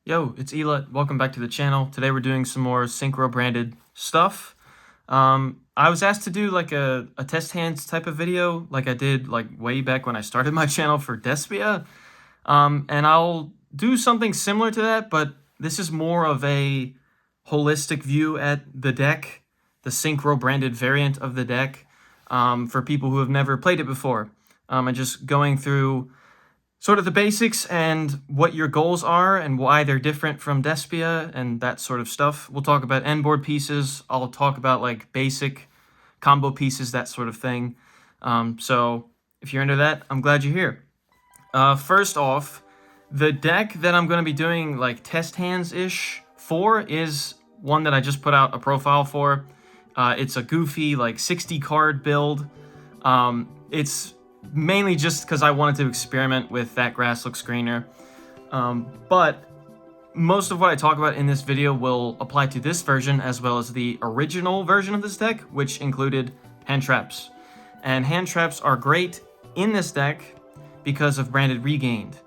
Yo, it's Elut. Welcome back to the channel. Today we're doing some more Synchro branded stuff. I was asked to do like a test hands type of video like I did like way back when I started my channel for Despia. And I'll do something similar to that, but this is more of a holistic view at the deck, the Synchro branded variant of the deck, for people who have never played it before. And just going through sort of the basics and what your goals are and why they're different from Despia and that sort of stuff. We'll talk about endboard pieces. I'll talk about like basic combo pieces, that sort of thing. So if you're into that, I'm glad you're here. First off, the deck that I'm going to be doing like test hands-ish for is one that I just put out a profile for. It's a goofy like 60 card build. It's mainly just because I wanted to experiment with that grass looks greener. But most of what I talk about in this video will apply to this version as well as the original version of this deck, which included hand traps. And hand traps are great in this deck because of branded regained.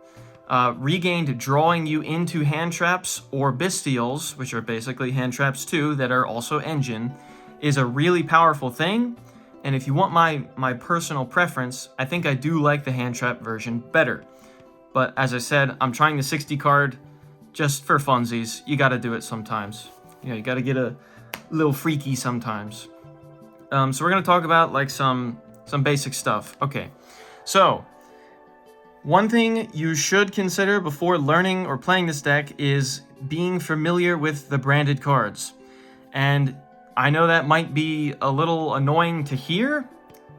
Regained drawing you into hand traps or bestials, which are basically hand traps too, that are also engine, is a really powerful thing. And if you want my personal preference, I think I do like the hand trap version better. But as I said, I'm trying the 60 card just for funsies. You gotta do it sometimes. You know, you gotta get a little freaky sometimes. So we're gonna talk about like some basic stuff. Okay, so one thing you should consider before learning or playing this deck is being familiar with the branded cards. And I know that might be a little annoying to hear.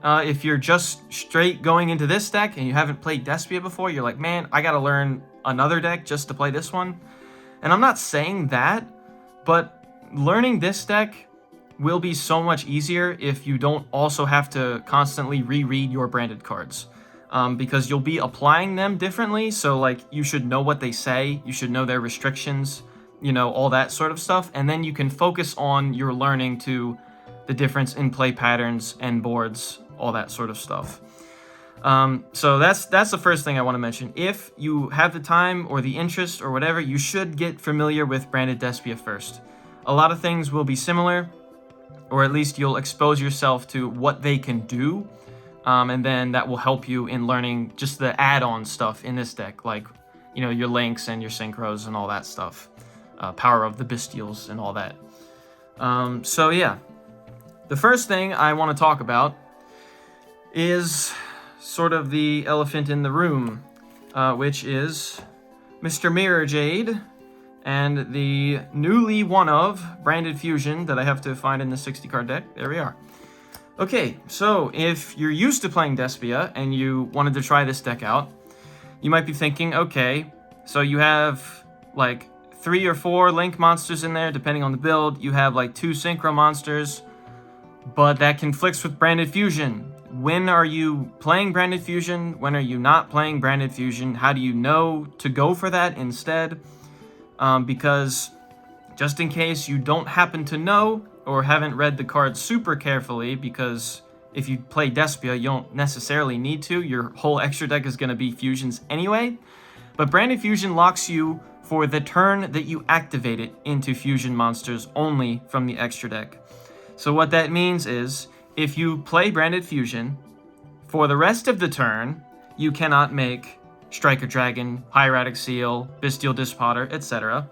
If you're just straight going into this deck and you haven't played Despia before, you're like, man, I gotta learn another deck just to play this one. And I'm not saying that, but learning this deck will be so much easier if you don't also have to constantly reread your branded cards. Because you'll be applying them differently, so like you should know what they say, you should know their restrictions, you know, all that sort of stuff, and then you can focus on your learning to the difference in play patterns and boards, all that sort of stuff. So that's the first thing I want to mention. If you have the time or the interest or whatever, you should get familiar with branded Despia first. A lot of things will be similar, or at least you'll expose yourself to what they can do, and then that will help you in learning just the add-on stuff in this deck, like, you know, your links and your synchros and all that stuff. Power of the bestials and all that. So yeah, the first thing I want to talk about is sort of the elephant in the room, which is Mr. Mirror Jade and the newly one of branded fusion that I have to find in the 60 card deck. There we are. Okay, so if you're used to playing Despia and you wanted to try this deck out, you might be thinking, okay, so you have like 3 or 4 link monsters in there, depending on the build. You have like 2 synchro monsters, but that conflicts with branded fusion. When are you playing branded fusion? When are you not playing branded fusion? How do you know to go for that instead? Because just in case you don't happen to know or haven't read the cards super carefully, because if you play Despia, you don't necessarily need to. Your whole extra deck is going to be fusions anyway. But branded fusion locks you for the turn that you activate it into fusion monsters only from the extra deck. So what that means is, if you play branded fusion, for the rest of the turn, you cannot make Striker Dragon, Hieratic Seal, Bestial Dispotter, etc.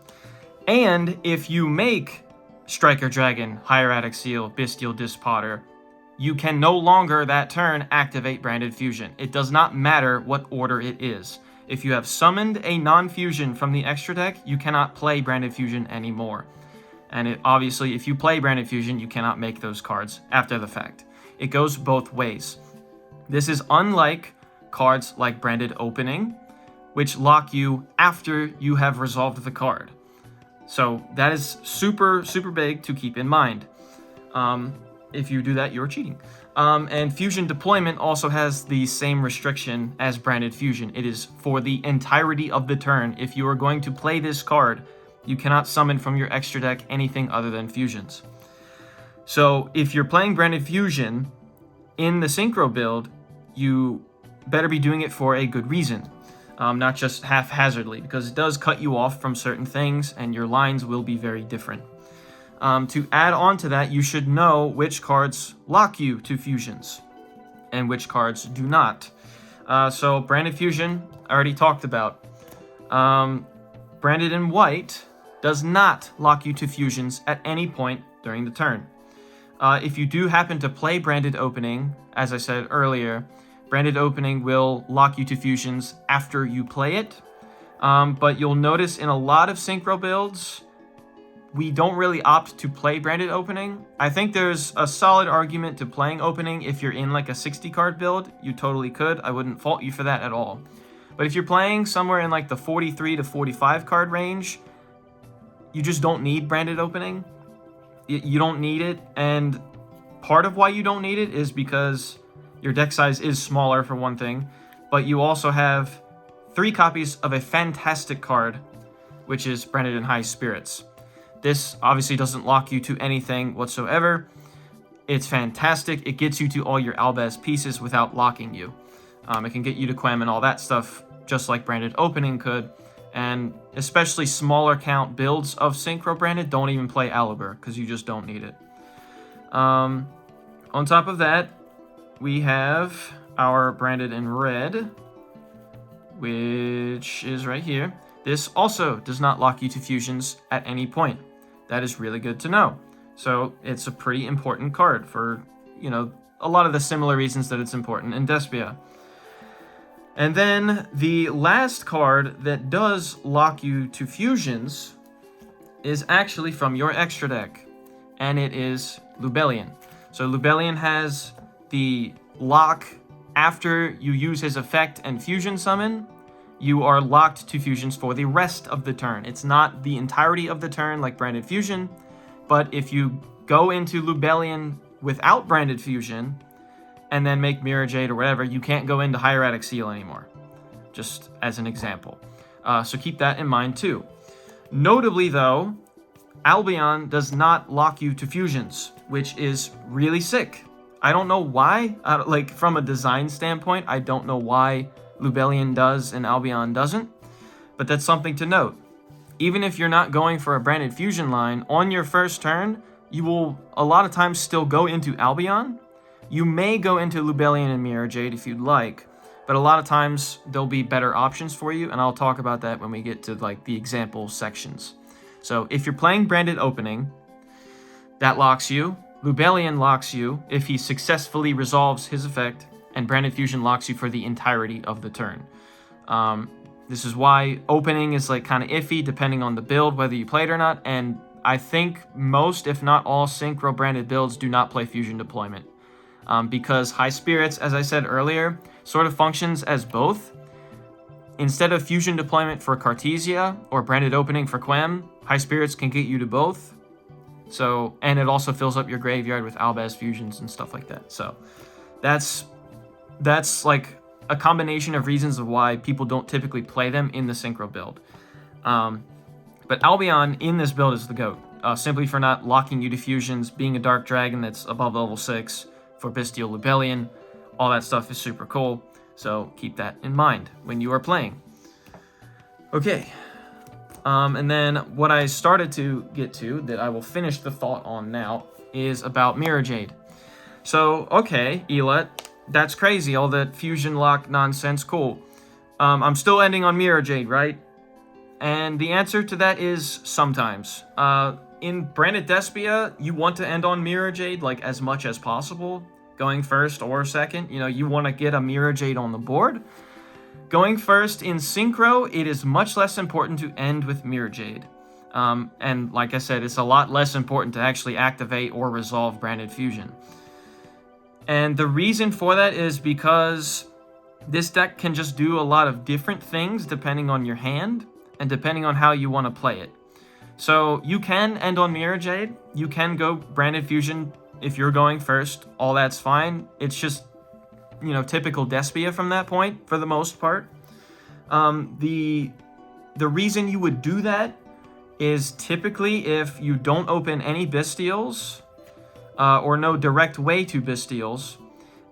And if you make Striker Dragon, Hieratic Seal, Bestial Dispotter, you can no longer that turn activate branded fusion. It does not matter what order it is. If you have summoned a non-fusion from the extra deck, you cannot play branded fusion anymore. And obviously, if you play branded fusion, you cannot make those cards after the fact. It goes both ways. This is unlike cards like branded opening, which lock you after you have resolved the card. So that is super, super big to keep in mind. If you do that, you're cheating. And fusion deployment also has the same restriction as branded fusion. It is for the entirety of the turn. If you are going to play this card, you cannot summon from your extra deck anything other than fusions. So if you're playing branded fusion in the synchro build, you better be doing it for a good reason. not just haphazardly, because it does cut you off from certain things, and your lines will be very different. To add on to that, you should know which cards lock you to fusions, and which cards do not. So Branded Fusion, I already talked about. Branded in white does not lock you to fusions at any point during the turn. If you do happen to play Branded Opening, as I said earlier, Branded Opening will lock you to fusions after you play it. But you'll notice in a lot of Synchro builds, we don't really opt to play Branded Opening. I think there's a solid argument to playing Opening if you're in like a 60 card build. You totally could. I wouldn't fault you for that at all. But if you're playing somewhere in like the 43 to 45 card range, you just don't need Branded Opening. You don't need it, and part of why you don't need it is because your deck size is smaller, for one thing, but you also have 3 copies of a fantastic card, which is Branded in High Spirits. This obviously doesn't lock you to anything whatsoever. It's fantastic. It gets you to all your Endboard Pieces without locking you. It can get you to Quem and all that stuff, just like Branded Opening could. And especially smaller count builds of Synchro Branded don't even play Alibur, because you just don't need it. On top of that, we have our Branded in red, which is right here. This also does not lock you to fusions at any point. That is really good to know. So it's a pretty important card for, a lot of the similar reasons that it's important in Despia. And then the last card that does lock you to fusions is actually from your extra deck, and it is Lubellion. So Lubellion has the lock after you use his effect and fusion summon. You are locked to fusions for the rest of the turn. It's not the entirety of the turn like Branded Fusion, but if you go into Lubellion without Branded Fusion and then make Mirror Jade or whatever, you can't go into Hieratic Seal anymore, just as an example. So keep that in mind too. Notably though, Albion does not lock you to fusions, which is really sick. I don't know why, from a design standpoint, I don't know why Lubellion does and Albion doesn't, but that's something to note. Even if you're not going for a Branded Fusion line, on your first turn, you will a lot of times still go into Albion. You may go into Lubellion and Mirror Jade if you'd like, but a lot of times there'll be better options for you, and I'll talk about that when we get to the example sections. So if you're playing Branded Opening, that locks you. Lubellion locks you if he successfully resolves his effect, and Branded Fusion locks you for the entirety of the turn. This is why Opening is kind of iffy depending on the build, whether you play it or not, and I think most, if not all, Synchro Branded builds do not play Fusion Deployment. Because High Spirits, as I said earlier, sort of functions as both. Instead of Fusion Deployment for Cartesia or Branded Opening for Quem, High Spirits can get you to both. So, and it also fills up your graveyard with Albaz Fusions and stuff like that. So that's a combination of reasons of why people don't typically play them in the Synchro build. But Albion in this build is the GOAT, simply for not locking you to fusions, being a Dark Dragon that's above level 6, for Bestial Lubellion. All that stuff is super cool, so keep that in mind when you are playing. Okay, and then what I started to get to, that I will finish the thought on now, is about Mirror Jade. So, okay, Elut, that's crazy, all that fusion lock nonsense, cool. I'm still ending on Mirror Jade, right? And the answer to that is sometimes. In Branded Despia, you want to end on Mirror Jade as much as possible, going first or second. You want to get a Mirror Jade on the board. Going first in Synchro, it is much less important to end with Mirror Jade. And like I said, it's a lot less important to actually activate or resolve Branded Fusion. And the reason for that is because this deck can just do a lot of different things depending on your hand and depending on how you want to play it. So you can end on Mirror Jade. You can go Branded Fusion if you're going first. All that's fine. It's just, typical Despia from that point for the most part. The reason you would do that is typically if you don't open any Bestials or no direct way to Bestials,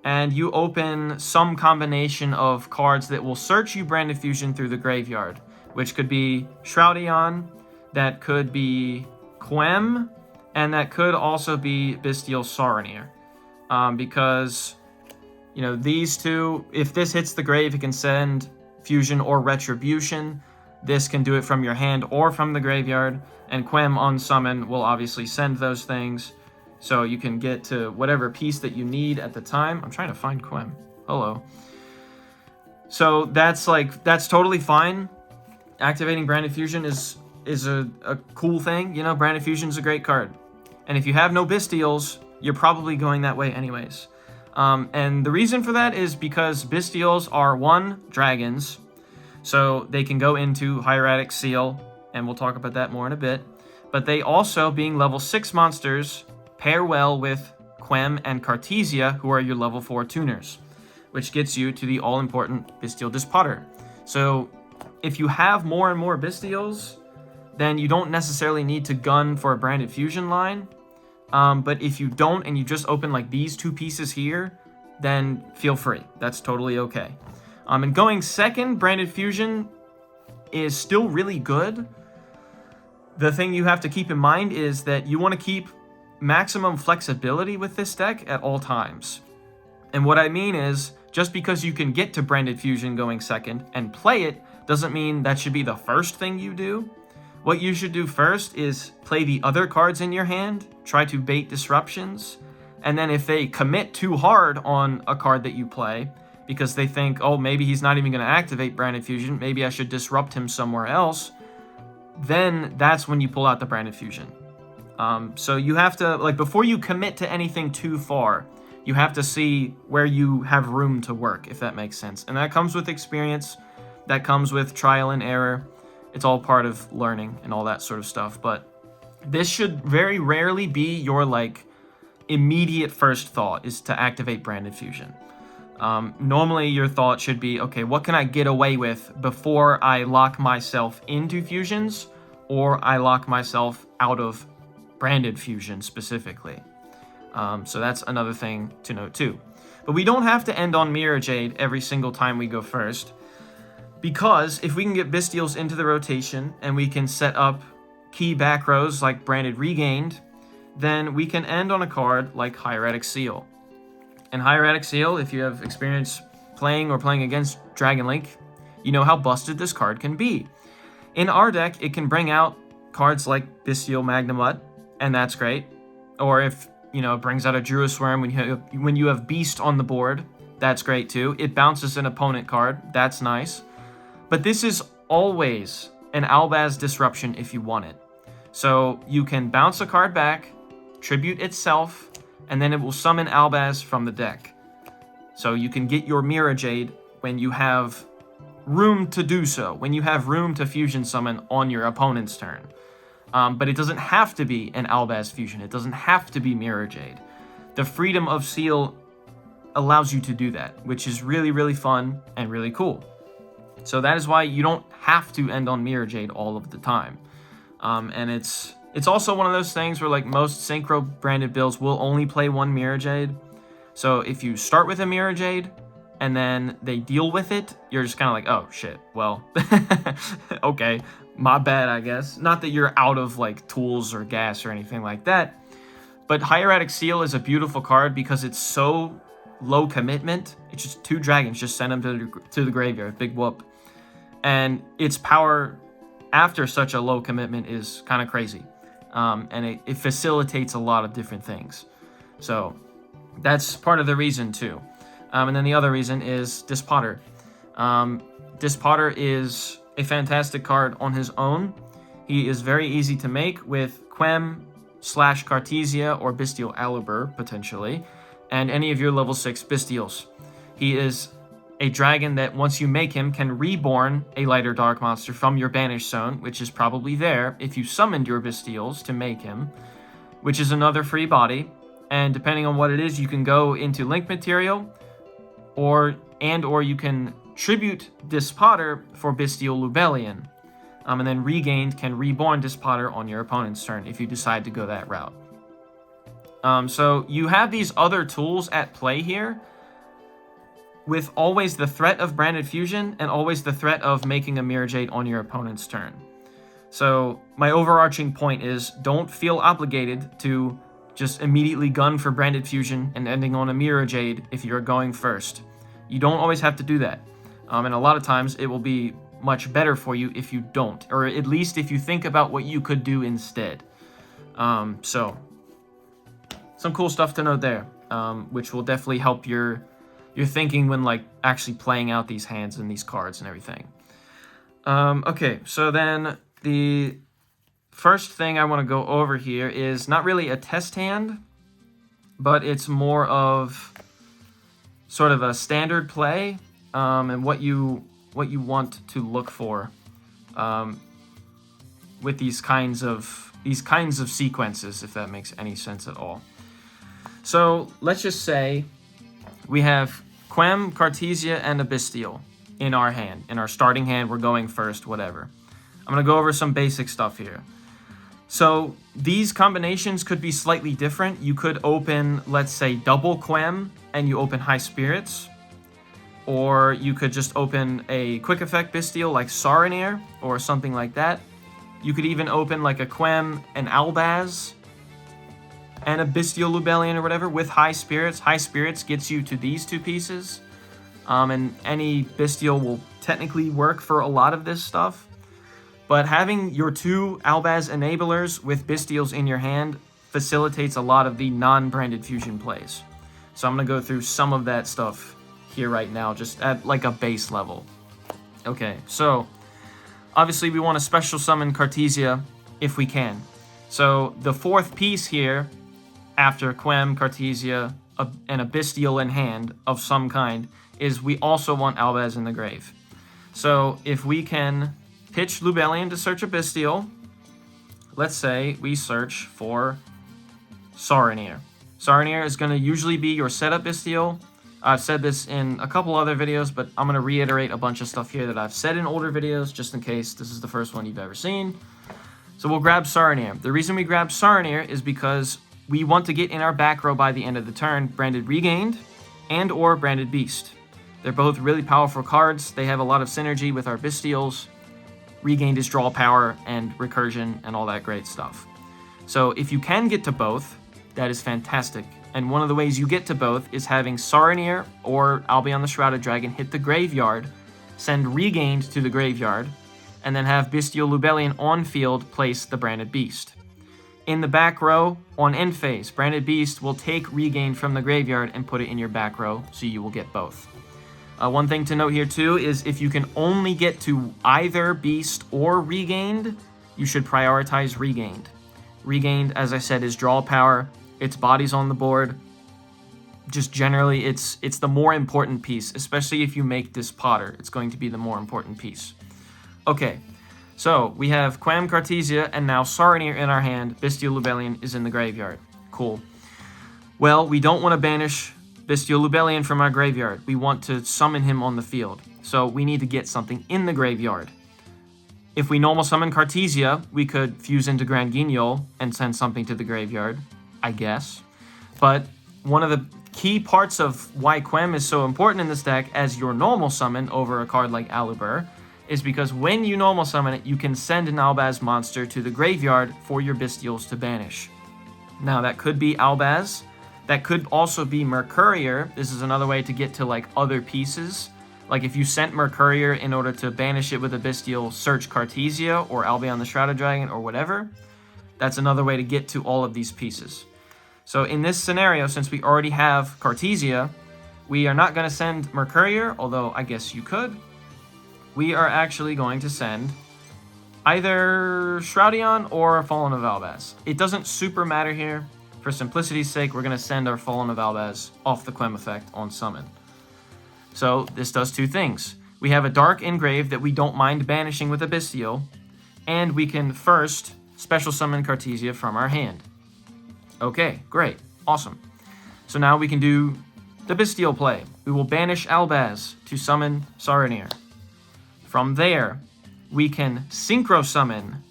and you open some combination of cards that will search you Branded Fusion through the graveyard, which could be Shroudion, that could be Quem, and that could also be Bestial Saronir. Because, you know, these two, if this hits the grave, it can send Fusion or Retribution. This can do it from your hand or from the graveyard, and Quem on summon will obviously send those things. So you can get to whatever piece that you need at the time. I'm trying to find Quem. Hello. So that's totally fine. Activating Branded Fusion is a cool thing. You know, Branded Fusion's a great card. And if you have no Bestials, you're probably going that way anyways. And the reason for that is because Bestials are, one, dragons. So they can go into Hieratic Seal, and we'll talk about that more in a bit. But they also, being level 6 monsters, pair well with Quem and Cartesia, who are your level 4 tuners, which gets you to the all-important Bestial Despotter. So if you have more and more Bestials, then you don't necessarily need to gun for a Branded Fusion line. But if you don't, and you just open like these two pieces here, then feel free. That's totally okay. And going second, Branded Fusion is still really good. The thing you have to keep in mind is that you want to keep maximum flexibility with this deck at all times. And what I mean is, just because you can get to Branded Fusion going second and play it, doesn't mean that should be the first thing you do. What you should do first is play the other cards in your hand, try to bait disruptions, and then if they commit too hard on a card that you play, because they think, oh, maybe he's not even going to activate Branded Fusion, maybe I should disrupt him somewhere else, then that's when you pull out the Branded Fusion. So you have to, like, before you commit to anything too far, you have to see where you have room to work, if that makes sense. And that comes with experience, that comes with trial and error. It's all part of learning and all that sort of stuff. But this should very rarely be your, like, immediate first thought is to activate Branded Fusion. Normally your thought should be, okay, what can I get away with before I lock myself into fusions or I lock myself out of Branded Fusion specifically. So that's another thing to note too. But we don't have to end on Mirror Jade every single time we go first, because if we can get Bestials into the rotation and we can set up key back rows like Branded Regained, then we can end on a card like Hieratic Seal. And Hieratic Seal, if you have experience playing or playing against Dragon Link, you know how busted this card can be. In our deck, it can bring out cards like Bestial Magnemut, and that's great. Or if, you know, it brings out a Druisworm when you have Beast on the board, that's great too. It bounces an opponent card, that's nice. But this is always an Albaz Disruption if you want it. So you can bounce a card back, tribute itself, and then it will summon Albaz from the deck. So you can get your Mirror Jade when you have room to do so, when you have room to fusion summon on your opponent's turn. But it doesn't have to be an Albaz fusion. It doesn't have to be Mirror Jade. The freedom of Seal allows you to do that, which is really, really fun and really cool. So that is why you don't have to end on Mirror Jade all of the time. And it's also one of those things where, like, most Synchro branded builds will only play one Mirror Jade. So if you start with a Mirror Jade and then they deal with it, you're just kind of like, oh shit, well, okay, my bad, I guess. Not that you're out of, like, tools or gas or anything like that, but Hieratic Seal is a beautiful card because it's so low commitment. It's just 2 dragons, just send them to the graveyard, big whoop. And its power after such a low commitment is kind of crazy. And it facilitates a lot of different things. So that's part of the reason too. And then the other reason is Despotter. Despotter is a fantastic card on his own. He is very easy to make with Quem / Cartesia or Bestial Alubur, potentially, and any of your level 6 Bestials. He is a dragon that, once you make him, can reborn a lighter dark monster from your banished zone, which is probably there if you summoned your Bestials to make him, which is another free body. And depending on what it is, you can go into link material, or you can tribute Despotter for Bestial Lubellion. And then Regained can reborn Despotter on your opponent's turn if you decide to go that route. So you have these other tools at play here, with always the threat of Branded Fusion and always the threat of making a Mirror Jade on your opponent's turn. So my overarching point is, don't feel obligated to just immediately gun for Branded Fusion and ending on a Mirror Jade if you're going first. You don't always have to do that. And a lot of times it will be much better for you if you don't, or at least if you think about what you could do instead. So some cool stuff to note there, which will definitely help your thinking when like actually playing out these hands and these cards and everything. Okay, so then the first thing I want to go over here is not really a test hand, but it's more of sort of a standard play, and what you want to look for with these kinds of sequences, if that makes any sense at all. So let's just say we have Quem, Cartesia, and a Bestial in our hand. In our starting hand, we're going first, whatever. I'm going to go over some basic stuff here. So these combinations could be slightly different. You could open, let's say, double Quem, and you open High Spirits. Or you could just open a quick effect Bestial like Saronir, or something like that. You could even open like a Quem, an Albaz, and a Bestial Lubellion or whatever with High Spirits. High Spirits gets you to these two pieces. And any Bestial will technically work for a lot of this stuff. But having your two Albaz enablers with Bestials in your hand facilitates a lot of the non-branded fusion plays. So I'm going to go through some of that stuff here right now, just at like a base level. Okay, so obviously we want to special summon Cartesia if we can. So the fourth piece here, after Quem, Cartesia, and a Bestial in hand of some kind, is we also want Albaz in the grave. So if we can pitch Lubellion to search a Bestial, let's say we search for Saronir. Saronir is going to usually be your setup Bestial. I've said this in a couple other videos, but I'm going to reiterate a bunch of stuff here that I've said in older videos, just in case this is the first one you've ever seen. So we'll grab Saronir. The reason we grab Saronir is because we want to get in our back row by the end of the turn, Branded Regained and or Branded Beast. They're both really powerful cards. They have a lot of synergy with our Bestials. Regained is draw power and recursion and all that great stuff. So if you can get to both, that is fantastic. And one of the ways you get to both is having Saronir or Albion the Shrouded Dragon hit the graveyard, send Regained to the graveyard, and then have Bestial Lubellion on field place the Branded Beast. In the back row, on end phase, Branded Beast will take Regained from the graveyard and put it in your back row, so you will get both. One thing to note here too is if you can only get to either Beast or Regained, you should prioritize Regained. Regained, as I said, is draw power. Its body's on the board. Just generally, it's the more important piece, especially if you make this Potter. It's going to be the more important piece. Okay, so we have Quem, Cartesia, and now Saronir in our hand. Bestial Lubellion is in the graveyard. Cool. Well, we don't want to banish Bestial Lubellion from our graveyard. We want to summon him on the field. So we need to get something in the graveyard. If we normal summon Cartesia, we could fuse into Grand Yugioh and send something to the graveyard, I guess. But one of the key parts of why Quem is so important in this deck as your normal summon over a card like Alubur is because when you normal summon it, you can send an Albaz monster to the graveyard for your Bestials to banish. Now, that could be Albaz. That could also be Mercurier. This is another way to get to like other pieces. Like if you sent Mercurier in order to banish it with a Bestial, search Cartesia or Albion the Shrouded Dragon or whatever. That's another way to get to all of these pieces. So in this scenario, since we already have Cartesia, we are not going to send Mercurier, although I guess you could. We are actually going to send either Shroudion or Fallen of Albaz. It doesn't super matter here. For simplicity's sake, we're going to send our Fallen of Albaz off the Quem effect on summon. So this does two things. We have a Dark Engrave that we don't mind banishing with a Bestial, and we can first special summon Cartesia from our hand. Okay, great, awesome. So now we can do the Bestial play. We will banish Albaz to summon Saronir. From there, we can Synchro summon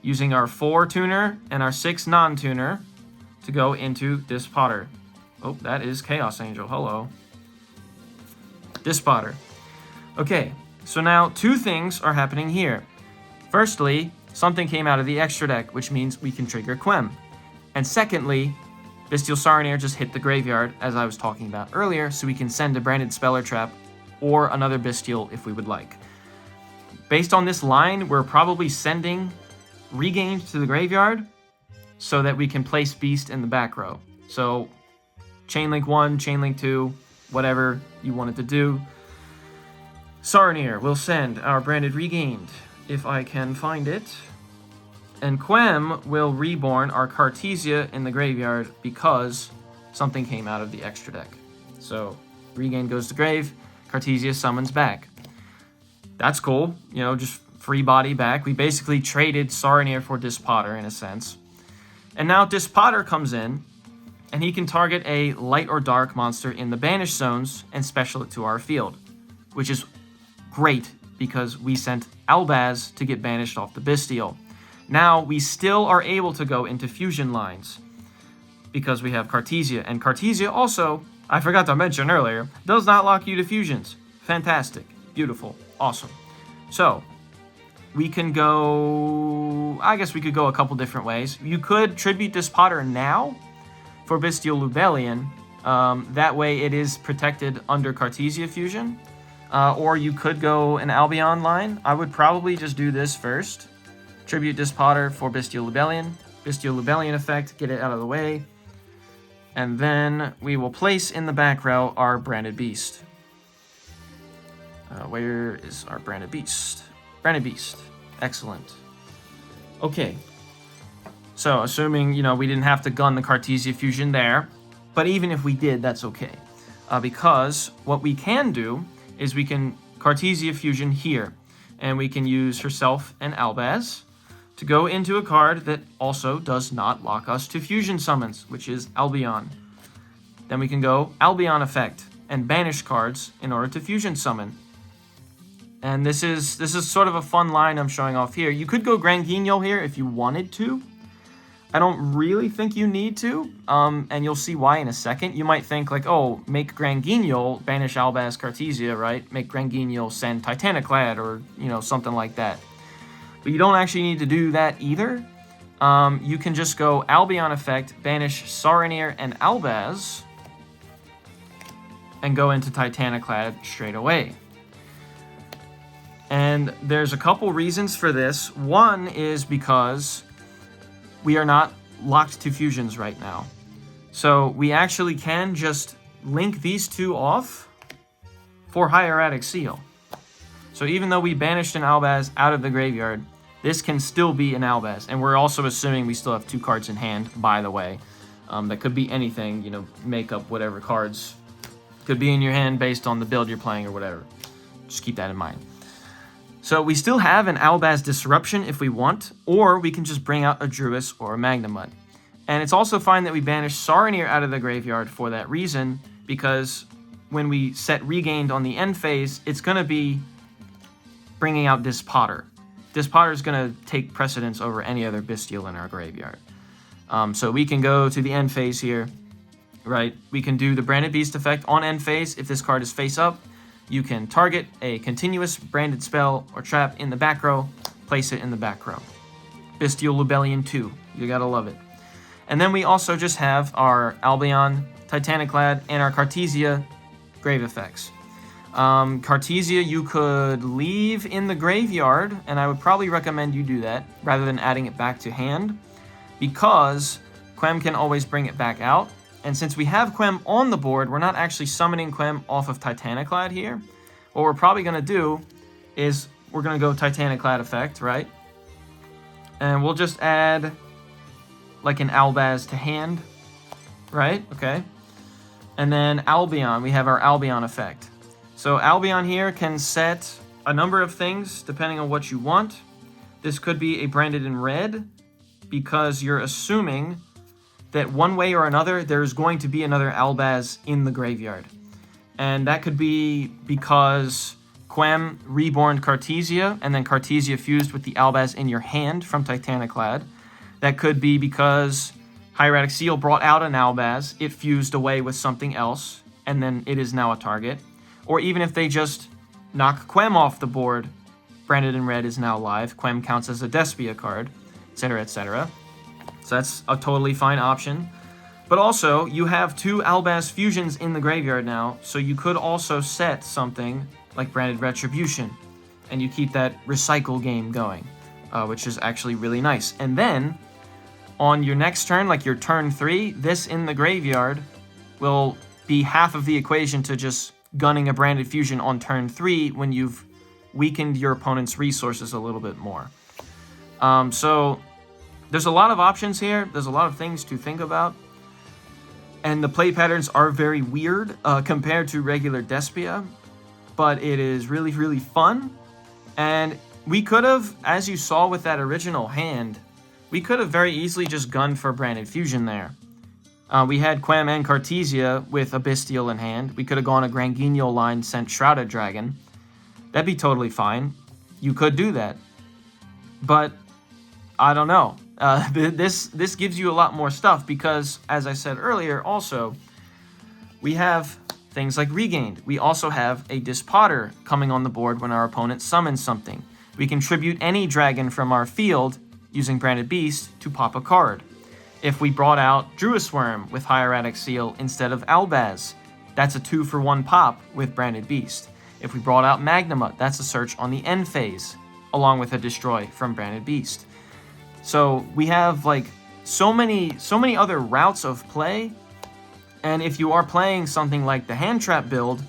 using our 4 tuner and our 6 non-tuner to go into this Potter. Oh, that is Chaos Angel, hello. Despotter. Okay, so now two things are happening here. Firstly, something came out of the extra deck, which means we can trigger Quem. And secondly, Bestial Saronir just hit the graveyard, as I was talking about earlier, so we can send a branded spell or trap or another Bestial if we would like. Based on this line, we're probably sending Regained to the graveyard so that we can place Beast in the back row. So Chainlink 1, Chainlink 2, whatever you wanted to do. Saronir will send our branded Regained, if I can find it. And Quem will reborn our Cartesia in the graveyard because something came out of the extra deck. So Regain goes to grave, Cartesia summons back. That's cool, you know, just free body back. We basically traded Saronir for Despotter in a sense. And now Despotter comes in, and he can target a light or dark monster in the banished zones and special it to our field, which is great because we sent Albaz to get banished off the Bestial. Now we still are able to go into fusion lines because we have Cartesia, and Cartesia also, I forgot to mention earlier, does not lock you to fusions. Fantastic, beautiful, awesome. So we can go, I guess we could go a couple different ways. You could tribute Despotter now for Bestial Lubellion. That way it is protected under Cartesia fusion. Or you could go an Albion line. I would probably just do this first. Tribute Despotter for Bestial Lubellion. Bestial Lubellion effect, get it out of the way. And then we will place in the back row our Branded Beast. Where is our Branded Beast? Branded Beast. Excellent. Okay. So, assuming, you know, we didn't have to gun the Cartesia fusion there, but even if we did, that's okay. Because what we can do is we can Cartesia fusion here, and we can use herself and Albaz to go into a card that also does not lock us to fusion summons, which is Albion. Then we can go Albion effect and banish cards in order to fusion summon. And this is sort of a fun line I'm showing off here. You could go Granguignol here if you wanted to. I don't really think you need to, and you'll see why in a second. You might think like, oh, make Granguignol banish Albaz Cartesia, right? Make Granguignol send Titaniclad or, you know, something like that. But you don't actually need to do that either. You can just go Albion effect, banish Saronir and Albaz, and go into Titaniclad straight away. And there's a couple reasons for this. One is because we are not locked to fusions right now. So we actually can just link these two off for Hieratic Seal. So even though we banished an Albaz out of the graveyard, this can still be an Albaz. And we're also assuming we still have 2 cards in hand, by the way. That could be anything, you know, make up whatever cards could be in your hand based on the build you're playing or whatever. Just keep that in mind. So we still have an Albaz Disruption if we want, or we can just bring out a Druis or a Magnamut. And it's also fine that we banish Saronir out of the graveyard for that reason, because when we set Regained on the end phase, it's going to be bringing out Despotter. Despotter is going to take precedence over any other Bestial in our graveyard. So we can go to the end phase here, right? We can do the Branded Beast effect on end phase if this card is face up. You can target a continuous branded spell or trap in the back row, place it in the back row. Bestial Lubellion 2, you gotta love it. And then we also just have our Albion, Titaniclad, and our Cartesia grave effects. Cartesia you could leave in the graveyard, and I would probably recommend you do that, rather than adding it back to hand, because Quem can always bring it back out. And since we have Quem on the board, we're not actually summoning Quem off of Titaniclad here. What we're probably going to do is we're going to go Titaniclad effect, right? And we'll just add like an Albaz to hand, right? Okay. And then Albion, we have our Albion effect. So Albion here can set a number of things depending on what you want. This could be a branded in red because you're assuming that one way or another, there's going to be another Albaz in the graveyard. And that could be because Quem reborn Cartesia, and then Cartesia fused with the Albaz in your hand from Titaniclad. That could be because Hieratic Seal brought out an Albaz, it fused away with something else, and then it is now a target. or even if they just knock Quem off the board, Branded in red is now live. Quem counts as a Despia card, etc., etc. So that's a totally fine option. But also, you have 2 Albaz fusions in the graveyard now, so you could also set something like Branded Retribution, and you keep that recycle game going, which is actually really nice. And then, on your next turn, like your turn 3, this in the graveyard will be half of the equation to just gunning a Branded Fusion on turn 3 when you've weakened your opponent's resources a little bit more. So there's a lot of options here. There's a lot of things to think about. And the play patterns are very weird compared to regular Despia, but it is really, really fun. And we could have, as you saw with that original hand, we could have very easily just gunned for Branded Fusion there. We had Quem and Cartesia with a Bestial in hand. We could have gone a Granguignol line, sent Shrouded Dragon. That'd be totally fine. You could do that. But I don't know. This gives you a lot more stuff because, as I said earlier, also, we have things like Regained. We also have a Dispotter coming on the board when our opponent summons something. We can tribute any dragon from our field using Branded Beast to pop a card. If we brought out Druisworm with Hieratic Seal instead of Albaz, that's a 2-for-1 pop with Branded Beast. If we brought out Magnuma, that's a search on the end phase, along with a Destroy from Branded Beast. So we have like so many other routes of play, and if you are playing something like the Hand Trap build,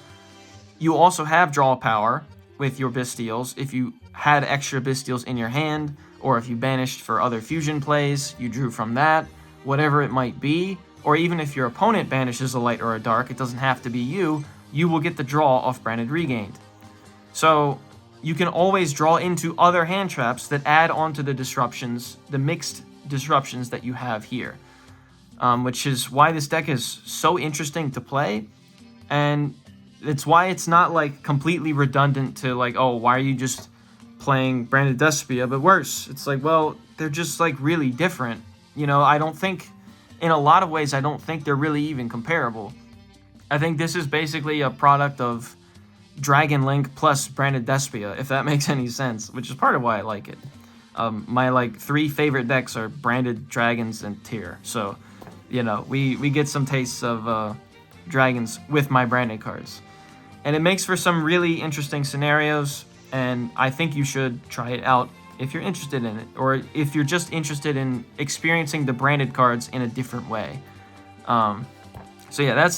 you also have draw power with your Bestials. If you had extra Bestials in your hand, or if you banished for other fusion plays, you drew from that, whatever it might be, or even if your opponent banishes a light or a dark, it doesn't have to be you will get the draw off Branded Regained. So you can always draw into other hand traps that add on to the disruptions, the mixed disruptions that you have here. Which is why this deck is so interesting to play, and it's why it's not like completely redundant to like, oh, why are you just playing Branded Despia, but worse? It's like, well, they're just like really different. You know, I don't think, in a lot of ways, I don't think they're really even comparable. I think this is basically a product of Dragon Link plus Branded Despia, if that makes any sense, which is part of why I like it. My like 3 favorite decks are Branded, Dragons, and Tyr. So, you know, we get some tastes of dragons with my Branded cards. And it makes for some really interesting scenarios, and I think you should try it out if you're interested in it, or if you're just interested in experiencing the Branded cards in a different way. So yeah,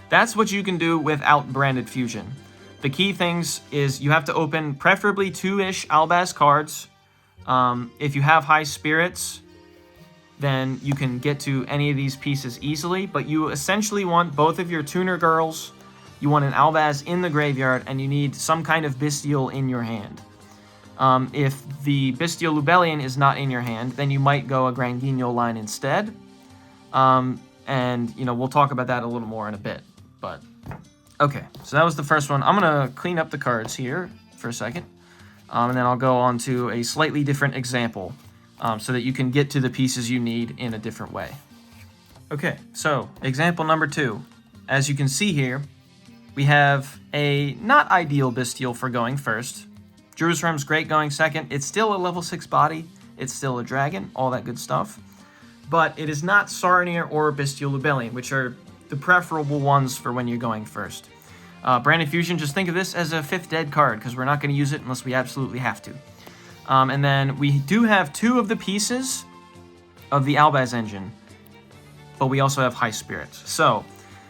that's what you can do without Branded Fusion. The key things is you have to open preferably 2-ish Albaz cards. If you have high spirits, then you can get to any of these pieces easily, but you essentially want both of your Tuner Girls, you want an Albaz in the graveyard, and you need some kind of Bestial in your hand. If the Bestial Lubellion is not in your hand, then you might go a Granguignol line instead. And, you know, we'll talk about that a little more in a bit. But, okay, so that was the first one. I'm going to clean up the cards here for a second. And then I'll go on to a slightly different example so that you can get to the pieces you need in a different way. Okay, so example number 2. As you can see here, we have a not ideal Bestial for going first. Druisworm's great going second. It's still a level 6 body. It's still a dragon, all that good stuff. But it is not Saronir or Bestial Lubellion, which are the preferable ones for when you're going first. Branded Fusion, just think of this as a 5th dead card, because we're not going to use it unless we absolutely have to. And then we do have 2 of the pieces of the Albaz engine, but we also have High Spirits. So,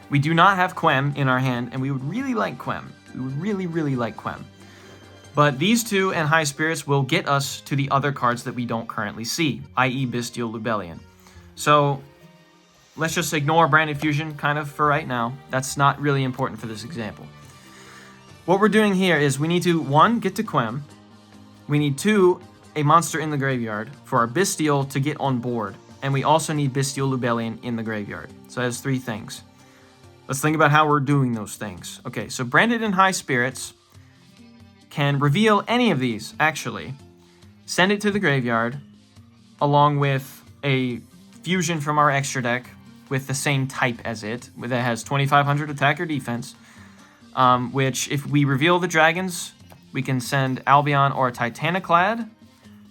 we do not have Quem in our hand, and we would really like Quem. We would really, really like Quem. But these 2 and High Spirits will get us to the other cards that we don't currently see, i.e. Bestial Lubellion. So, let's just ignore Branded Fusion kind of for right now. That's not really important for this example. What we're doing here is we need to, 1, get to Quem. We need 2, a monster in the graveyard for our Bestial to get on board. And we also need Bestial Lubellion in the graveyard. So that's 3 things. Let's think about how we're doing those things. Okay, so Branded and High Spirits can reveal any of these, actually. Send it to the graveyard, along with a fusion from our extra deck with the same type as it, that has 2500 attack or defense. which if we reveal the dragons, we can send Albion or Titaniclad,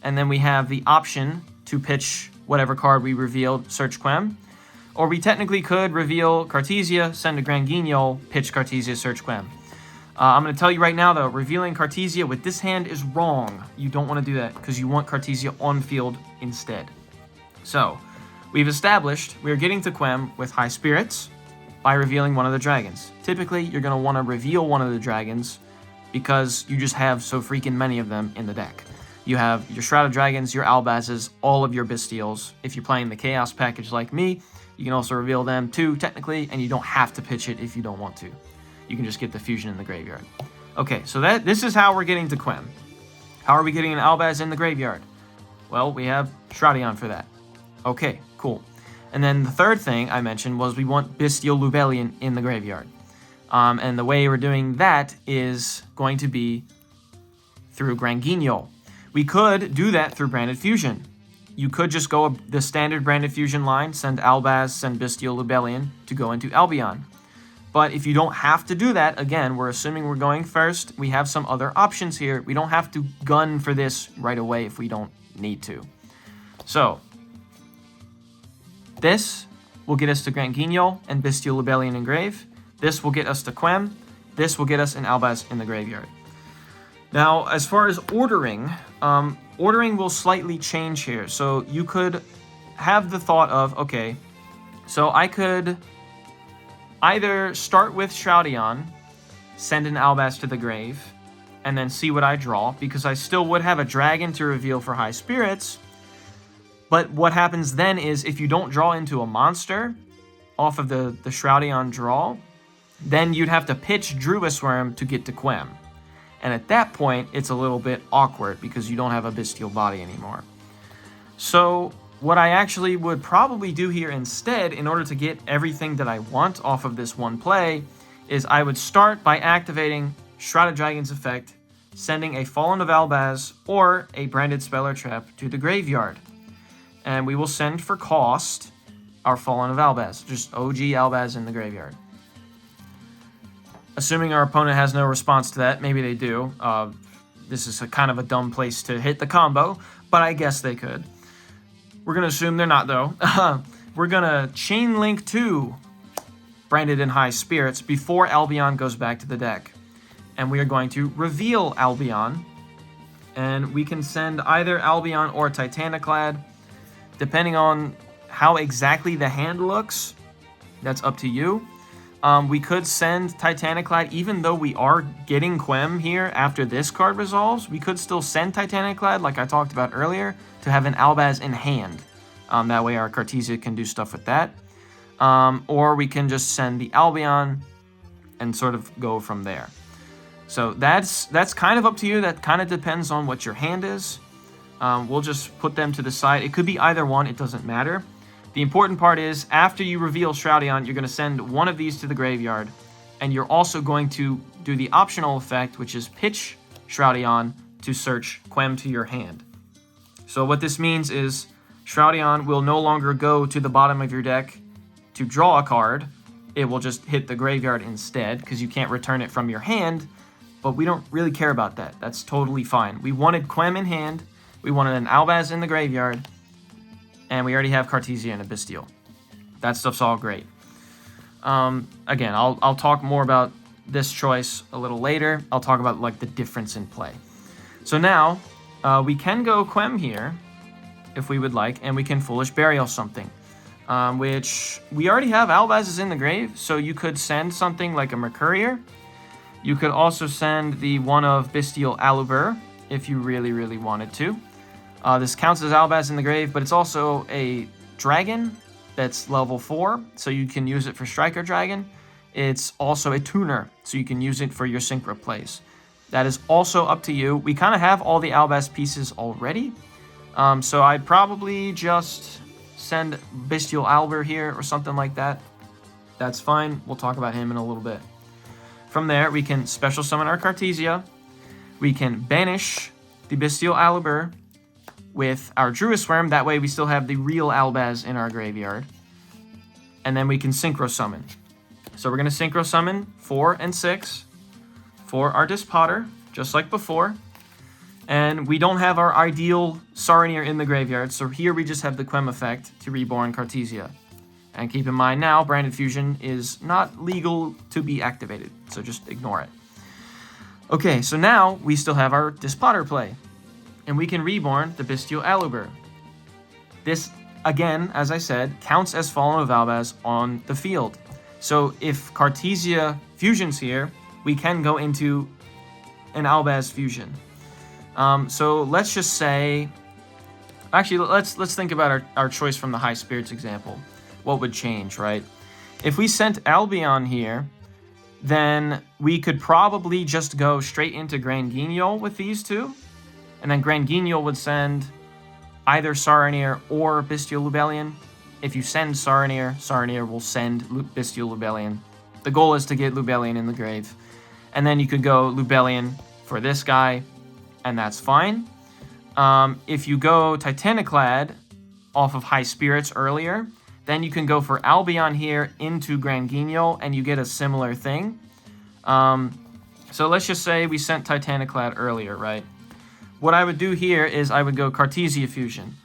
and then we have the option to pitch whatever card we revealed, search Quem. Or we technically could reveal Cartesia, send a Grand Guignol, pitch Cartesia, search Quem. I'm going to tell you right now, though, revealing Cartesia with this hand is wrong. You don't want to do that because you want Cartesia on field instead. So, we've established we're getting to Quem with high spirits by revealing one of the dragons. Typically, you're going to want to reveal one of the dragons because you just have so freaking many of them in the deck. You have your Shrouded Dragons, your Albazes, all of your Bestials. If you're playing the Chaos package like me, you can also reveal them too, technically, and you don't have to pitch it if you don't want to. You can just get the fusion in the graveyard. Okay, so this is how we're getting to Quem. How are we getting an Albaz in the graveyard? Well, we have Shroudion for that. Okay, cool. And then the third thing I mentioned was we want Bestial Lubellion in the graveyard. And the way we're doing that is going to be through Grand Guignol. We could do that through Branded Fusion. You could just go the standard Branded Fusion line, send Albaz, send Bestial Lubellion to go into Albion. But if you don't have to do that, again, we're assuming we're going first. We have some other options here. We don't have to gun for this right away if we don't need to. So, this will get us to Grand Guignol and Bestial Lubellion engrave. This will get us to Quem. This will get us an Albaz in the graveyard. Now, as far as ordering, ordering will slightly change here. So you could have the thought of, okay, so I could either start with Shroudion, send an Albaz to the grave, and then see what I draw, because I still would have a dragon to reveal for high spirits. But what happens then is if you don't draw into a monster off of the Shroudion draw, then you'd have to pitch Druvis Worm to get to Quem. And at that point, it's a little bit awkward because you don't have a Bestial body anymore. So what I actually would probably do here instead, in order to get everything that I want off of this one play, is I would start by activating Shrouded Dragon's effect, sending a Fallen of Albaz or a Branded Spell or Trap to the graveyard. And we will send for cost our Fallen of Albaz, just OG Albaz in the graveyard. Assuming our opponent has no response to that, maybe they do. This is kind of a dumb place to hit the combo, but I guess they could. We're going to assume they're not, though. We're going to chain link to Branded in High Spirits before Albion goes back to the deck. And we are going to reveal Albion. And we can send either Albion or Titaniclad. Depending on how exactly the hand looks, that's up to you. We could send Titaniclad, even though we are getting Quem here after this card resolves. We could still send Titaniclad, like I talked about earlier, to have an Albaz in hand. That way our Cartesia can do stuff with that. Or we can just send the Albion and sort of go from there. So that's kind of up to you. That kind of depends on what your hand is. We'll just put them to the side. It could be either one. It doesn't matter. The important part is, after you reveal Shroudion, you're going to send one of these to the graveyard, and you're also going to do the optional effect, which is pitch Shroudion to search Quem to your hand. So what this means is Shroudion will no longer go to the bottom of your deck to draw a card. It will just hit the graveyard instead, because you can't return it from your hand, but we don't really care about that. That's totally fine. We wanted Quem in hand, we wanted an Albaz in the graveyard, and we already have Cartesia and a Bestial. That stuff's all great. Again, I'll talk more about this choice a little later. I'll talk about like the difference in play. So now, we can go Quem here, if we would like, and we can Foolish Burial something. Which, we already have Albazes in the grave, so you could send something like a Mercurier. You could also send the one of Bestial Alubur, if you really, really wanted to. This counts as Albaz in the grave, but it's also a dragon that's level 4, so you can use it for Striker Dragon. It's also a tuner, so you can use it for your Synchro plays. That is also up to you. We kind of have all the Albaz pieces already, so I'd probably just send Bestial Albur here or something like that. That's fine. We'll talk about him in a little bit. From there, we can special summon our Cartesia. We can banish the Bestial Alubur with our Druvis Worm. That way we still have the real Albaz in our graveyard. And then we can Synchro Summon. So we're going to Synchro Summon 4 and 6. for our Dispotter, just like before. And we don't have our ideal Saronir in the graveyard, so here we just have the Quem effect to reborn Cartesia. And keep in mind now, Branded Fusion is not legal to be activated, so just ignore it. Okay, so now we still have our Dispotter play, and we can reborn the Bestial Aluber. This, again, as I said, counts as Fallen of Albaz on the field. So if Cartesia fusions here, we can go into an Albaz fusion. So let's just say, actually, let's think about our choice from the High Spirits example. What would change, right? If we sent Albion here, then we could probably just go straight into Grand Guignol with these two, and then Grand Guignol would send either Saronir or Bestial Lubellion. If you send Saronir, Saronir will send Bestial Lubellion. The goal is to get Lubellion in the grave. And then you could go Lubellion for this guy, and that's fine. If you go Titaniclad off of High Spirits earlier, then you can go for Albion here into Grand Guignol, and you get a similar thing. So let's just say we sent Titaniclad earlier, right? What I would do here is I would go Cartesia Fusion,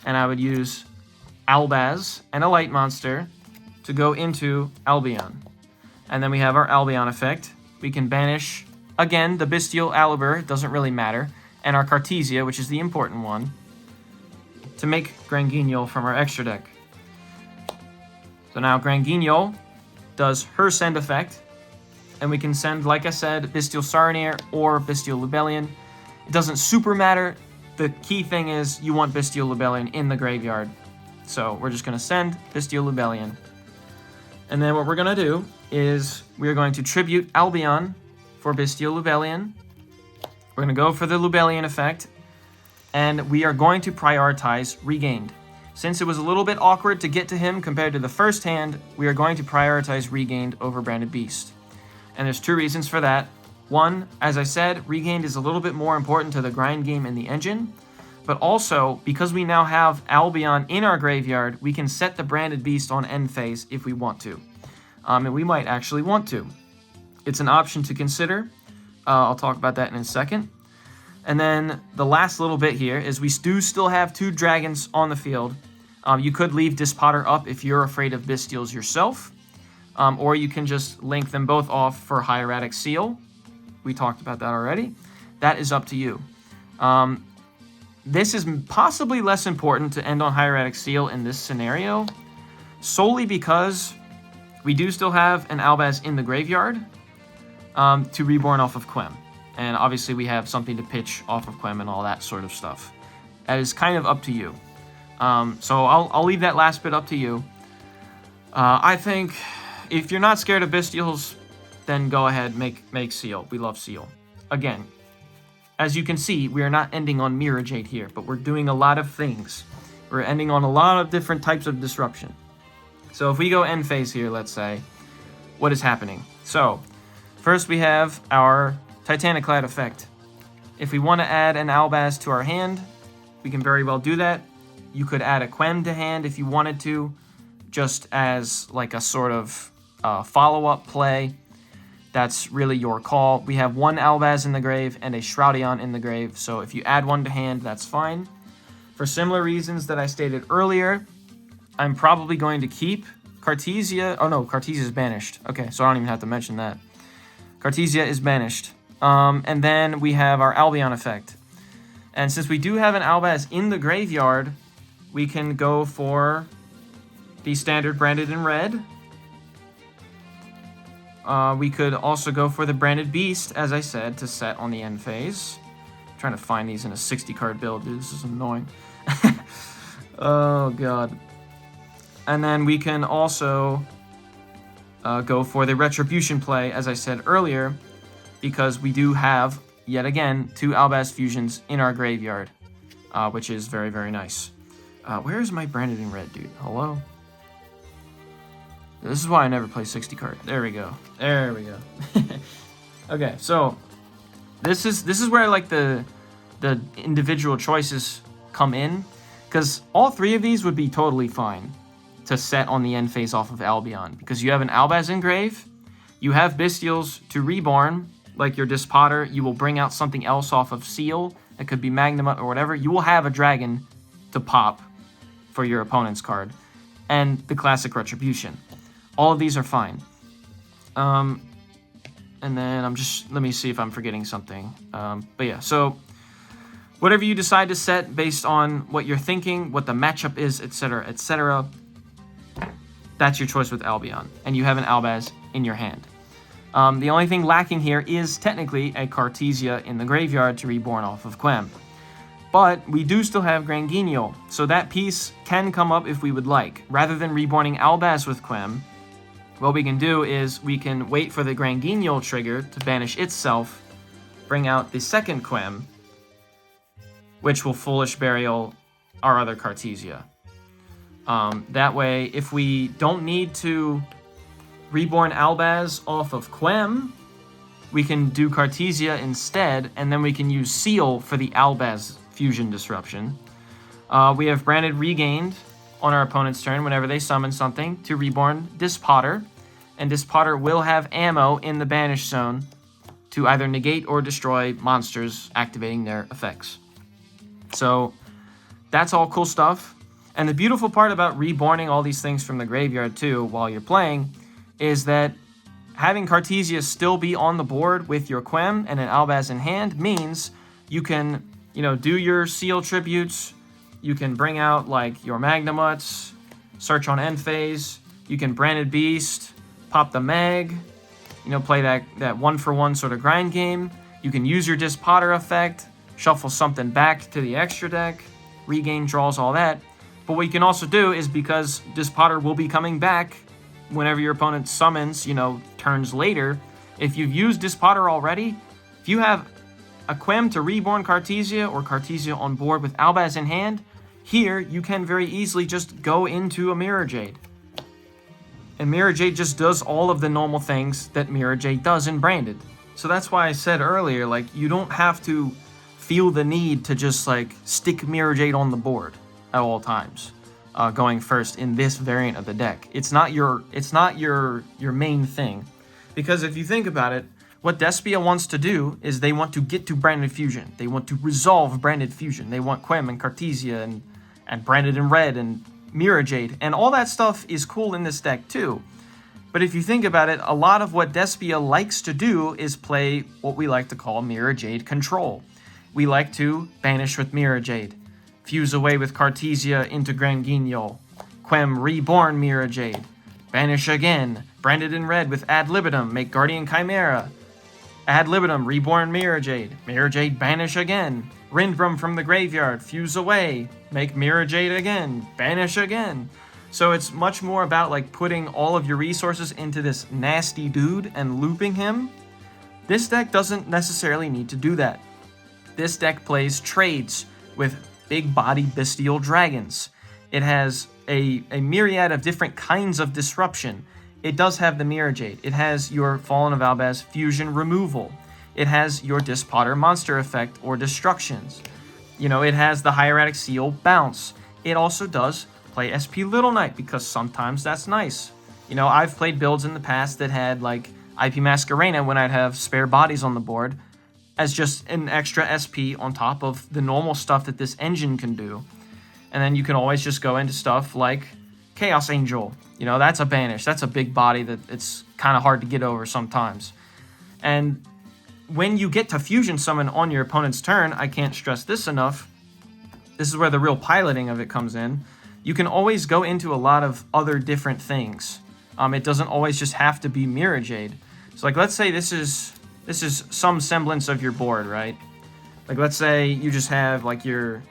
and I would use Albaz and a Light Monster to go into Albion. And then we have our Albion effect. We can banish, again, the Bestial Aluber, it doesn't really matter, and our Cartesia, which is the important one, to make Grand Guignol from our extra deck. So now Grand Guignol does her send effect, and we can send, like I said, Bestial Saronir or Bestial Lubellion. It doesn't super matter. The key thing is you want Bestial Lubellion in the graveyard. So we're just going to send Bestial Lubellion. And then what we're going to do is we're going to tribute Albion for Bestial Lubellion. We're going to go for the Lubellion effect, and we are going to prioritize Regained. Since it was a little bit awkward to get to him compared to the first hand, we are going to prioritize Regained over Branded Beast. And there's two reasons for that. One, as I said, Regained is a little bit more important to the grind game in the engine, but also, because we now have Albion in our graveyard, we can set the Branded Beast on end phase if we want to. And we might actually want to. It's an option to consider. I'll talk about that in a second. And then the last little bit here is we do still have two dragons on the field. You could leave Dispotter up if you're afraid of Bestials yourself. Or you can just link them both off for Hieratic Seal. We talked about that already. That is up to you. This is possibly less important to end on Hieratic Seal in this scenario, solely because we do still have an Albaz in the graveyard to reborn off of Quem. And obviously we have something to pitch off of Quem and all that sort of stuff. That is kind of up to you. So I'll leave that last bit up to you. I think if you're not scared of Bestials, then go ahead, make Seal. We love Seal. Again, as you can see, we are not ending on Mirror Jade here, but we're doing a lot of things. We're ending on a lot of different types of disruption. So if we go end phase here, let's say, what is happening? So, first we have our Titaniclad effect. If we want to add an Albaz to our hand, we can very well do that. You could add a Quem to hand if you wanted to, just as like a sort of follow-up play. That's really your call. We have one Albaz in the grave and a Shroudion in the grave, so if you add one to hand, that's fine. For similar reasons that I stated earlier, I'm probably going to keep Cartesia. Oh no, Cartesia is banished. Okay, so I don't even have to mention that. Cartesia is banished. And then we have our Albion effect. And since we do have an Albaz in the graveyard, we can go for the standard branded in red. We could also go for the Branded Beast, as I said, to set on the end phase. I'm trying to find these in a 60 card build, dude. This is annoying. Oh, God. And then we can also go for the Retribution play, as I said earlier, because we do have, yet again, two Albaz fusions in our graveyard, which is very, very nice. Where is my Branded in red, dude? Hello? This is why I never play 60 card. There we go. There we go. Okay, so this is where like the individual choices come in, because all three of these would be totally fine to set on the end phase off of Albion, because you have an Albaz engrave, you have Bestials to reborn, like your Dispotter, you will bring out something else off of Seal. It could be Magnamut or whatever. You will have a dragon to pop for your opponent's card. And the classic Retribution. All of these are fine. And then let me see if I'm forgetting something. But yeah, so whatever you decide to set based on what you're thinking, what the matchup is, etc., etc., that's your choice with Albion. And you have an Albaz in your hand. The only thing lacking here is technically a Cartesia in the graveyard to reborn off of Quem. But we do still have Grand Guignol, so that piece can come up if we would like. Rather than reborning Albaz with Quem, what we can do is we can wait for the Grand Guignol trigger to banish itself, bring out the second Quem, which will Foolish Burial our other Cartesia. That way, if we don't need to reborn Albaz off of Quem, we can do Cartesia instead, and then we can use Seal for the Albaz fusion disruption. We have Branded Regained on our opponent's turn whenever they summon something to reborn Dispotter, and Dispotter will have ammo in the banish zone to either negate or destroy monsters activating their effects. So that's all cool stuff. And the beautiful part about reborning all these things from the graveyard too while you're playing is that having Cartesia still be on the board with your Quem and an Albaz in hand means you can, do your Seal tributes, you can bring out like your Magnamuts, search on end phase, you can Branded Beast, pop the Mag, play that 1-for-1 sort of grind game. You can use your Dispotter effect, shuffle something back to the extra deck, regain draws, all that. But what you can also do is, because Dispotter will be coming back whenever your opponent summons, turns later, if you've used Dispotter already, if you have a Quem to reborn Cartesia or Cartesia on board with Albaz in hand, here you can very easily just go into a Mirror Jade. And Mirror Jade just does all of the normal things that Mirror Jade does in Branded. So that's why I said earlier, you don't have to feel the need to just stick Mirror Jade on the board at all times, going first in this variant of the deck. It's not your main thing, because if you think about it, what Despia wants to do is they want to get to Branded Fusion. They want to resolve Branded Fusion. They want Quem and Cartesia and Branded in Red and Mirror Jade, and all that stuff is cool in this deck too. But if you think about it, a lot of what Despia likes to do is play what we like to call Mirror Jade control. We like to banish with Mirror Jade, fuse away with Cartesia into Grand Guignol, Quem reborn Mirror Jade, banish again, Branded in Red with Ad Libitum, make Guardian Chimera, Ad Libitum, reborn Mirror Jade banish again, Rindbrum from the graveyard, fuse away, make Mirror Jade again, banish again. So it's much more about putting all of your resources into this nasty dude and looping him. This deck doesn't necessarily need to do that. This deck plays trades with big body bestial dragons. It has a myriad of different kinds of disruption. It does have the Mirror Jade. It has your Fallen of Albaz fusion removal. It has your Dispotter monster effect or destructions. It has the Hieratic Seal bounce. It also does play SP Little Knight, because sometimes that's nice. I've played builds in the past that had IP Masquerena when I'd have spare bodies on the board as just an extra SP on top of the normal stuff that this engine can do. And then you can always just go into stuff like Chaos Angel. That's a banish. That's a big body that it's kind of hard to get over sometimes. And when you get to Fusion Summon on your opponent's turn, I can't stress this enough, this is where the real piloting of it comes in. You can always go into a lot of other different things. It doesn't always just have to be Mirror Jade. So let's say this is some semblance of your board, right? Let's say you just have your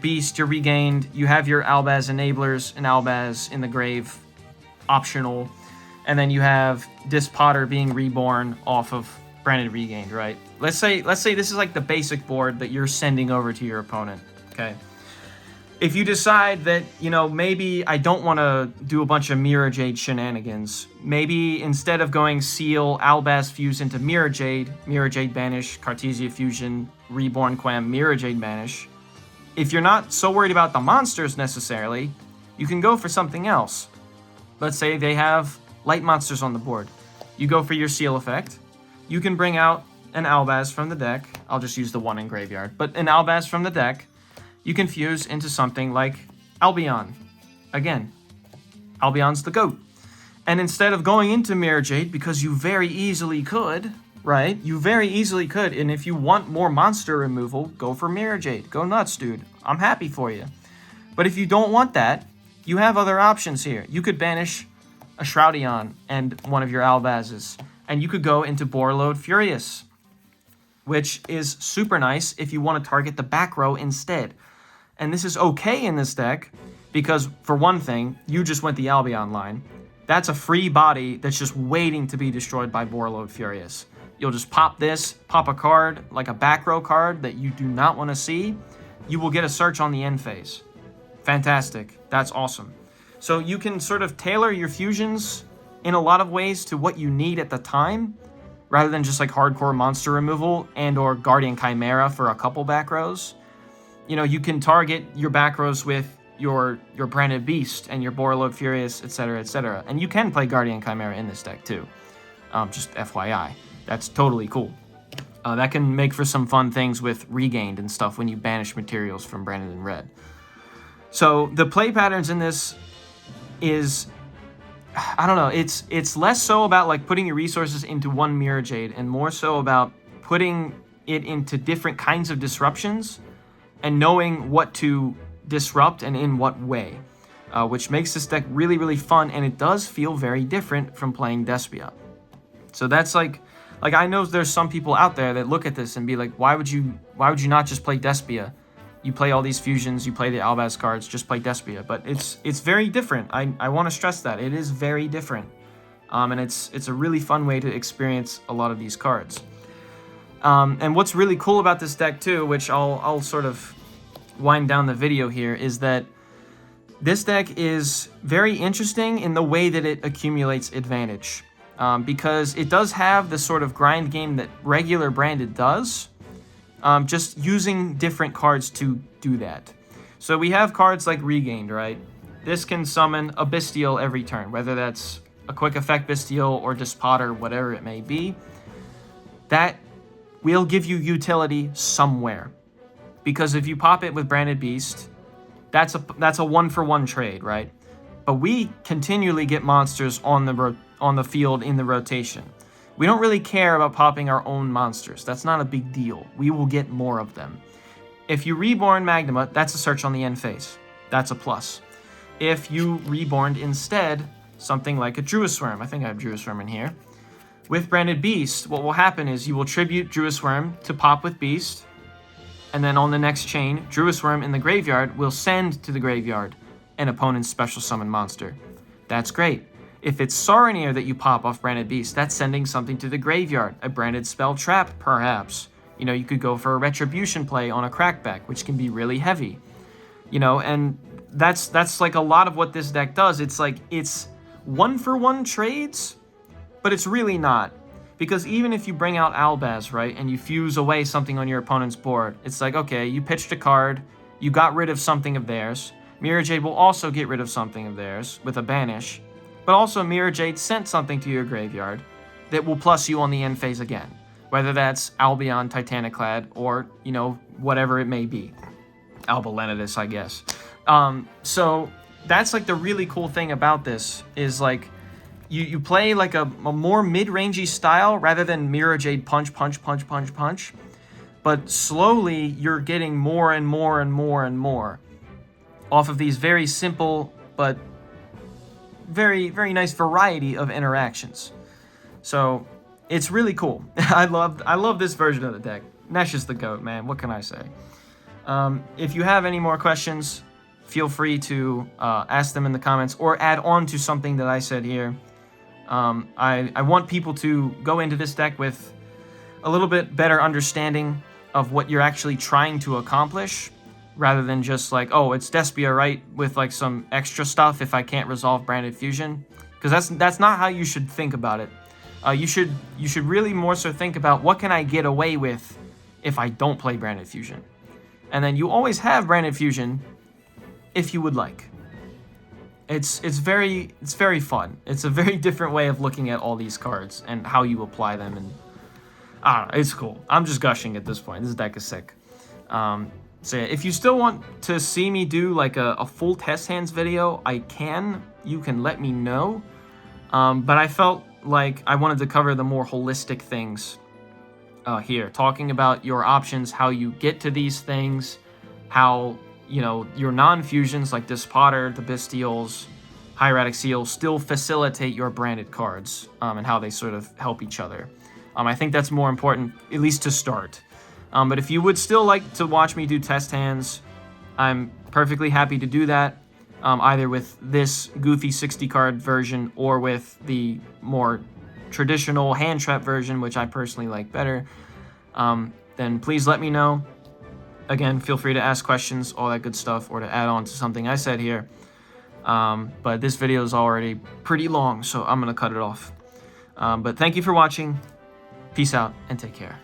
Beast, your Regained, you have your Albaz Enablers and Albaz in the grave, optional, and then you have Dispotter being reborn off of Branded Regained, right? Let's say this is the basic board that you're sending over to your opponent, okay? If you decide that, maybe I don't want to do a bunch of Mirror Jade shenanigans, maybe instead of going Seal, Albaz fuse into Mirror Jade banish, Cartesia fusion, reborn Quem, Mirror Jade banish. If you're not so worried about the monsters necessarily, you can go for something else. Let's say they have light monsters on the board. You go for your Seal effect. You can bring out an Albaz from the deck, I'll just use the one in graveyard, but an Albaz from the deck, you can fuse into something like Albion. Again, Albion's the GOAT. And instead of going into Mirror Jade, because you very easily could, right? You very easily could, and if you want more monster removal, go for Mirror Jade. Go nuts, dude. I'm happy for you. But if you don't want that, you have other options here. You could banish a Shroudion and one of your Albazes, and you could go into Borreload Furious, which is super nice if you want to target the back row instead. And this is okay in this deck, because for one thing, you just went the Albion line. That's a free body that's just waiting to be destroyed by Borreload Furious. You'll just pop this, pop a card, like a back row card that you do not want to see. You will get a search on the end phase. Fantastic. That's awesome. So you can sort of tailor your fusions in a lot of ways to what you need at the time, rather than just like hardcore monster removal and or Guardian Chimera for a couple back rows. You know, you can target your back rows with your Branded Beast and your Borreload Furious, etc., etc. And you can play Guardian Chimera in this deck too. Just FYI. That's totally cool. That can make for some fun things with Regained and stuff when you banish materials from Branded in Red. So the play patterns in this is, I don't know, it's less so about like putting your resources into one Mirror Jade and more so about putting it into different kinds of disruptions and knowing what to disrupt and in what way, which makes this deck really, really fun, and it does feel very different from playing Despia. So that's like I know there's some people out there that look at this and be like, why would you not just play Despia? You play all these fusions, you play the Albaz cards, just play Despia. But it's very different. I want to stress that. It is very different. And it's a really fun way to experience a lot of these cards. And what's really cool about this deck too, which I'll sort of wind down the video here, is that this deck is very interesting in the way that it accumulates advantage. Because it does have the sort of grind game that regular Branded does, just using different cards to do that. So we have cards like Regained, right? This can summon a Bestial every turn, whether that's a quick effect Bestial or Despotter, whatever it may be. That will give you utility somewhere. Because if you pop it with Branded Beast, that's a 1-for-1 trade, right? But we continually get monsters on the field in the rotation. We don't really care about popping our own monsters. That's not a big deal. We will get more of them. If you Reborn Magnema, that's a search on the end phase. That's a plus. If you Reborned instead something like a Druisworm, I think I have Druisworm in here, with Branded Beast, what will happen is you will tribute Druisworm to pop with Beast, and then on the next chain, Druisworm in the graveyard will send to the graveyard an opponent's special summon monster. That's great. If it's Saronir that you pop off Branded Beast, that's sending something to the graveyard, a Branded Spell Trap, perhaps. You know, you could go for a Retribution play on a Crackback, which can be really heavy. You know, and that's like a lot of what this deck does. It's like, it's 1-for-1 trades, but it's really not. Because even if you bring out Albaz, right, and you fuse away something on your opponent's board, it's like, okay, you pitched a card, you got rid of something of theirs. Mirror Jade will also get rid of something of theirs with a banish. But also Mirror Jade sent something to your graveyard that will plus you on the end phase again. Whether that's Albion, Titaniclad, or, you know, whatever it may be. Alba Lenidus, I guess. So that's like the really cool thing about this is like you play like a more mid-rangey style rather than Mirror Jade punch. But slowly you're getting more and more and more and more off of these very simple but very, very nice variety of interactions. So it's really cool. I love this version of the deck. Nesh is the GOAT, man. What can I say? If you have any more questions, feel free to ask them in the comments or add on to something that I said here. I want people to go into this deck with a little bit better understanding of what you're actually trying to accomplish, rather than just like, oh, it's Despia, right, with like some extra stuff if I can't resolve Branded Fusion. Because that's not how you should think about it. You should really more so think about what can I get away with if I don't play Branded Fusion. And then you always have Branded Fusion if you would like. It's very fun. It's a very different way of looking at all these cards and how you apply them. And I don't know, it's cool. I'm just gushing at this point. This deck is sick. So yeah, if you still want to see me do like a full test hands video, you can let me know. But I felt like I wanted to cover the more holistic things here, talking about your options, how you get to these things, how, you know, your non-fusions like Despotter, the Bestials, Hieratic Seal still facilitate your branded cards, and how they sort of help each other. I think that's more important, at least to start. But if you would still like to watch me do test hands, I'm perfectly happy to do that, either with this goofy 60 card version or with the more traditional hand trap version, which I personally like better. Then please let me know. Again, feel free to ask questions, all that good stuff, or to add on to something I said here. But this video is already pretty long, so I'm going to cut it off. But thank you for watching. Peace out and take care.